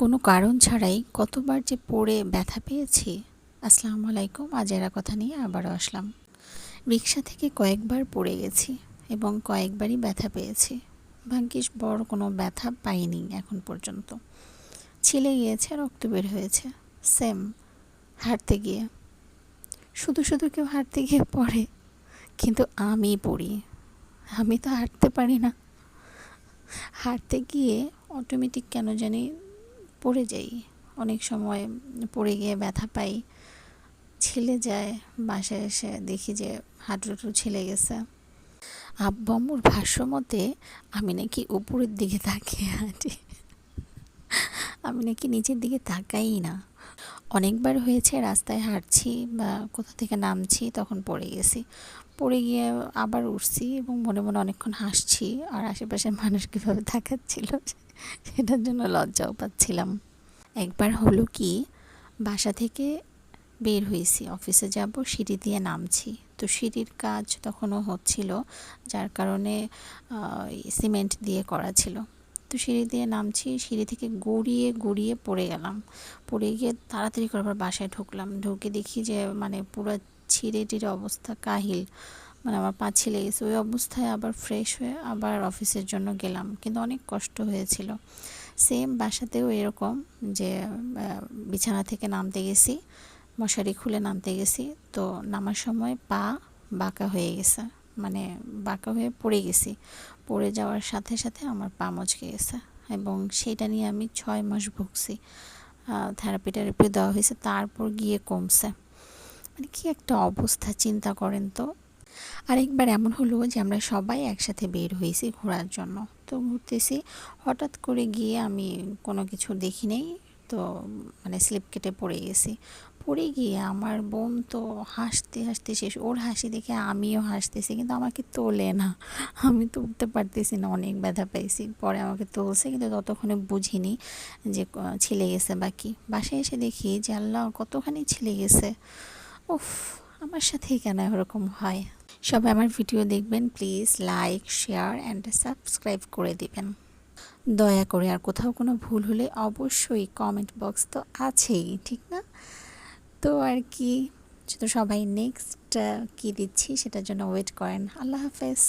কোনো কারণ ছাড়াই কতবার যে পড়ে ব্যথা পেয়েছি। আসসালামু আলাইকুম, আজেরা কথা নিয়ে আবারও আসলাম। রিক্সা থেকে কয়েকবার পড়ে গেছি এবং কয়েকবারই ব্যথা পেয়েছি। ভাগ্যিস বড় কোনো ব্যথা পাইনি এখন পর্যন্ত। ছিলে গিয়েছে, রক্ত বের হয়েছে। সেম হাঁটতে গিয়ে, শুধু শুধু কেউ হাঁটতে গিয়ে পড়ে, কিন্তু আমি পড়ি। আমি তো হাঁটতে পারি না, হাঁটতে গিয়ে অটোমেটিক কেন জানি পড়ে যাই। অনেক সময় পড়ে গিয়ে ব্যথা পাই, ছিলে যায়। বাসায় এসে দেখি যে হাঁটু ছিলে গেছে। আব্বু আম্মুর ভাষ্য মতে আমি নাকি উপরের দিকে তাকিয়ে হাঁটি, আমি নাকি নিচের দিকে তাকাই না। অনেকবার হয়েছে রাস্তায় হাঁটছি বা কোথা থেকে নামছি, তখন পড়ে গেছি। পড়ে গিয়ে আবার উঠছি এবং মনে মনে অনেকক্ষণ হাসছি, আর আশেপাশের মানুষ কীভাবে তাকাচ্ছিল সেটার জন্য লজ্জাও পাচ্ছিলাম। একবার হলো কি, বাসা থেকে বের হয়েছি, অফিসে যাব, সিঁড়ি দিয়ে নামছি। তো সিঁড়ির কাজ তখনও হচ্ছিল, যার কারণে সিমেন্ট দিয়ে করা ছিল। তো সিঁড়ি দিয়ে নামছি, সিঁড়ি থেকে গড়িয়ে গড়িয়ে পড়ে গেলাম। পড়ে গিয়ে তাড়াতাড়ি করে আবার বাসায় ঢুকলাম। ঢুকে দেখি যে মানে পুরো ছিঁড়ে টিড়ে অবস্থা, কাহিল, মানে আমার পা ছিলে গেছে। ওই অবস্থায় আবার ফ্রেশ হয়ে আবার অফিসের জন্য গেলাম, কিন্তু অনেক কষ্ট হয়েছিল। সেম বাসাতেও এরকম যে বিছানা থেকে নামতে গেছি, মশারি খুলে নামতে গেছি, তো নামার সময় পা বাঁকা হয়ে গেছে, মানে বাঁকা হয়ে পড়ে গেছি। পড়ে যাওয়ার সাথে সাথে আমার পা মচকে গেছে এবং সেটা নিয়ে আমি 6 মাস ভুগছি। থেরাপি দেওয়া হয়েছে, তারপর গিয়ে কমছে। মানে কি একটা অবস্থা, চিন্তা করেন তো। আরেকবার এমন হলো যে আমরা সবাই একসাথে বের হয়েছি ঘোরার জন্য। তো ঘুরতেছি, হঠাৎ করে গিয়ে আমি কোনো কিছু দেখি নেই, তো মানে স্লিপ কেটে পড়ে গেছি। পড়ে গিয়ে আমার বোন তো হাসতে হাসতে শেষ, ওর হাসি দেখে আমিও হাসতেছি, কিন্তু আমাকে তোলে না। আমি তো উঠতে পারতেছি না, অনেক ব্যথা পাইছি। পরে আমাকে তুলছে, কিন্তু ততক্ষণে বুঝিনি যে ছিলে গেছে বা কি। বাসায় এসে দেখি যে আল্লাহ, কতখানি ছিলে গেছে। উফ, আমার সাথেই কেন এরকম হয়। সবাই আমার ভিডিও দেখবেন please, like share and subscribe করে দিবেন দয়া করে। আর কোথাও কোনো ভুল হলে অবশ্যই কমেন্ট বক্স তো আছেই, ঠিক না? তো আর কি, তো সবাই নেক্সট কি দিচ্ছি সেটার জন্য ওয়েট করেন। আল্লাহ হাফেজ।